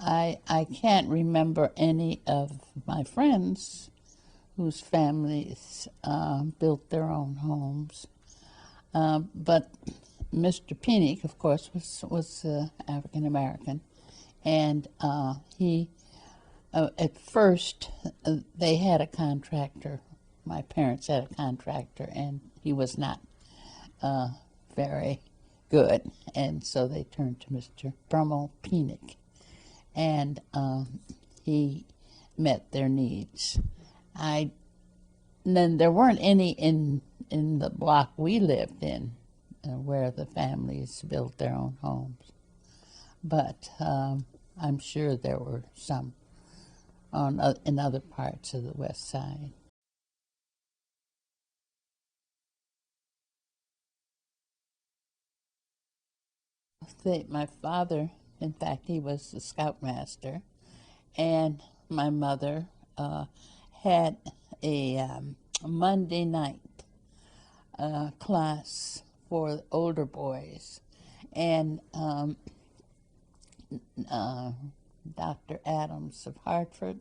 I can't remember any of my friends whose families built their own homes. But Mr. Penick, of course, was African American, and he at first they had a contractor. My parents had a contractor, and he was not very good, and so they turned to Mr. Brummel Penick, and he met their needs. Then there weren't any in the block we lived in where the families built their own homes, but I'm sure there were some in other parts of the West Side. My father, in fact, he was the scoutmaster, and my mother had a Monday night class for older boys, and Dr. Adams of Hartford,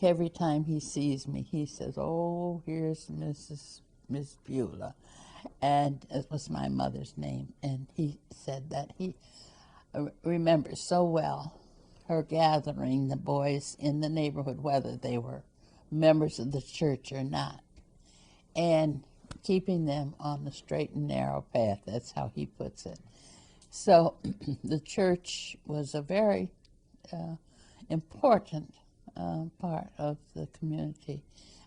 every time he sees me, he says, "Oh, here's Miss Beulah," and it was my mother's name, and he said that he remembers so well her gathering the boys in the neighborhood, whether they were members of the church or not, and keeping them on the straight and narrow path. That's how he puts it. So the church was a very important part of the community.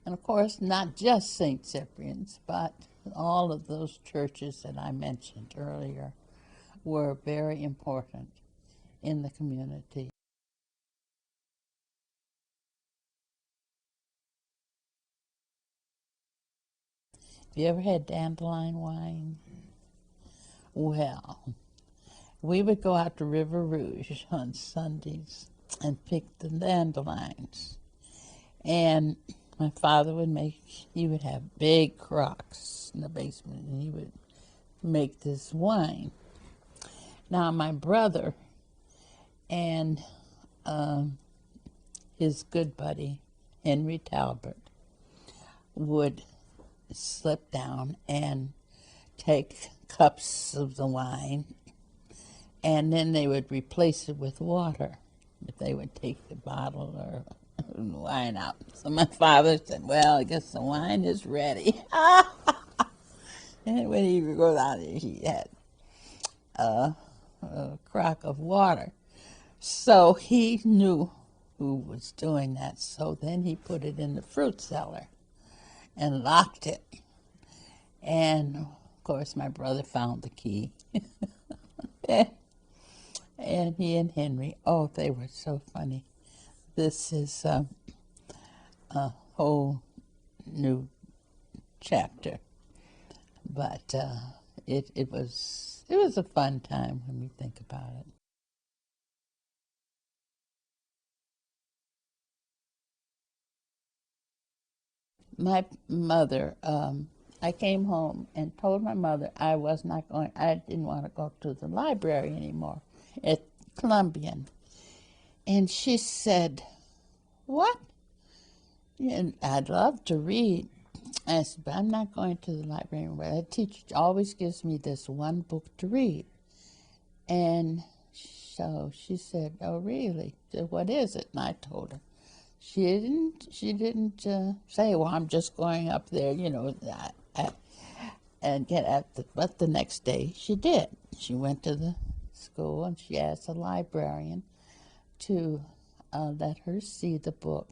And of course, not just St. Cyprian's, but all of those churches that I mentioned earlier were very important in the community. Have you ever had dandelion wine? Well, we would go out to River Rouge on Sundays and pick the dandelions. And my father he would have big crocks in the basement, and he would make this wine. Now, my brother and his good buddy, Henry Talbert, would slip down and take cups of the wine, and then they would replace it with water. But they would take the bottle or wine out. So my father said, "Well, I guess the wine is ready." And when he would go down there, he had a crock of water. So he knew who was doing that. So then he put it in the fruit cellar and locked it. And of course, my brother found the key. And he and Henry, oh, they were so funny. This is a whole new chapter, but it was a fun time when we think about it. My mother, I came home and told my mother I didn't want to go to the library anymore at Columbian. And she said, "What? And I'd love to read." I said, "But I'm not going to the library anymore. The teacher always gives me this one book to read." And so she said, "Oh, really? So what is it?" And I told her. She didn't say, "Well, I'm just going up there, and get at the." But the next day she did. She went to the school and she asked the librarian to let her see the book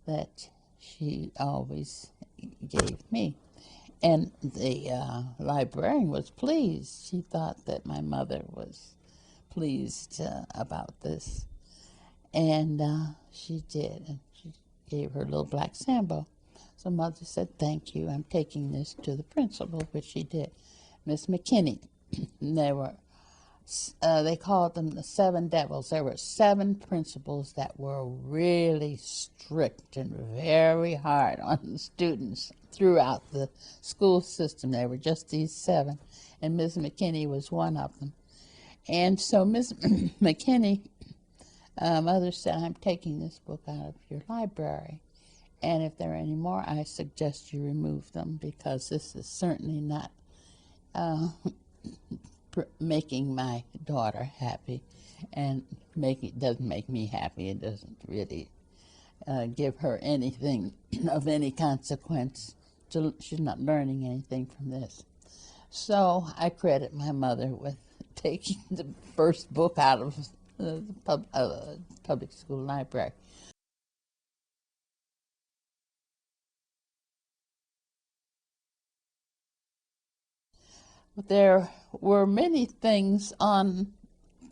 that she always gave me. And the librarian was pleased. She thought that my mother was pleased about this. And she did. And she gave her a little black sambo. So Mother said, "Thank you. I'm taking this to the principal," which she did. Miss McKinney. They called them the Seven Devils. There were 7 principals that were really strict and very hard on the students throughout the school system. There were just these 7, and Miss McKinney was one of them. And so Miss McKinney Mother said, I'm taking this book out of your library, and if there are any more, I suggest you remove them, because this is certainly not making my daughter happy, and doesn't make me happy. It doesn't really give her anything of any consequence. She's not learning anything from this. So I credit my mother with taking the first book out of the public school library. There were many things on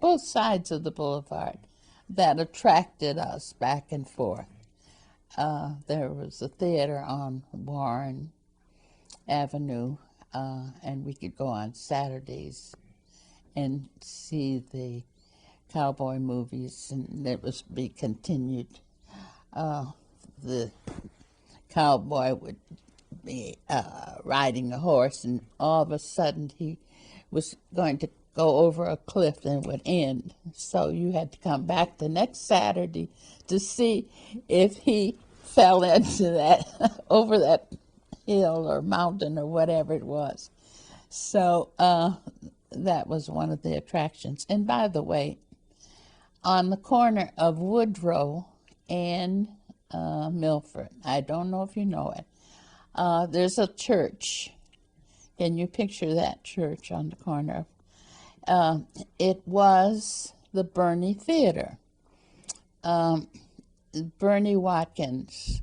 both sides of the boulevard that attracted us back and forth. There was a theater on Warren Avenue, and we could go on Saturdays and see the cowboy movies, and it was be continued. The cowboy would be riding a horse, and all of a sudden he was going to go over a cliff and would end. So you had to come back the next Saturday to see if he fell into that, over that hill or mountain or whatever it was. So that was one of the attractions. And by the way, on the corner of Woodrow and Milford, I don't know if you know it, there's a church. Can you picture that church on the corner? It was the Bernie Theater. Bernie Watkins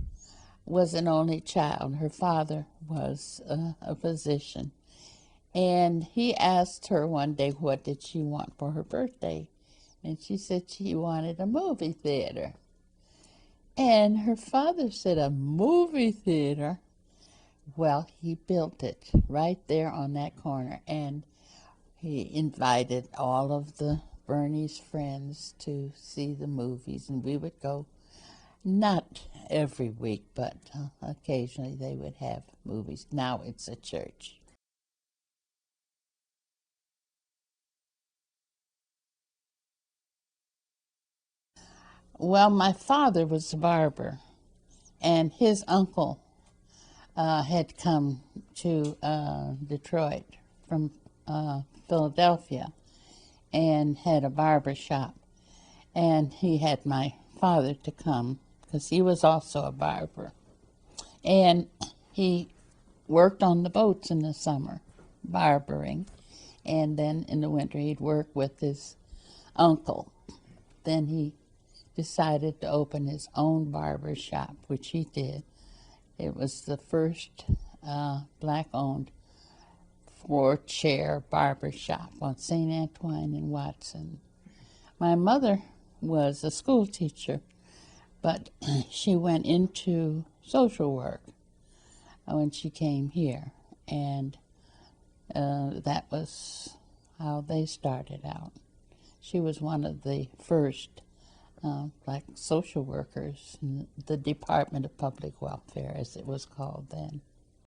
was an only child. Her father was a physician. And he asked her one day what did she want for her birthday. And she said she wanted a movie theater. And her father said, a movie theater? Well, he built it right there on that corner, and he invited all of the Bernie's friends to see the movies, and we would go, not every week, but occasionally they would have movies. Now it's a church. Well, my father was a barber, and his uncle had come to Detroit from Philadelphia and had a barber shop. And he had my father to come because he was also a barber. And he worked on the boats in the summer, barbering. And then in the winter he'd work with his uncle. Then he decided to open his own barber shop, which he did. It was the first black-owned four-chair barber shop on St. Antoine and Watson. My mother was a school teacher, but she went into social work when she came here, and that was how they started out. She was one of the first black social workers in the Department of Public Welfare, as it was called then.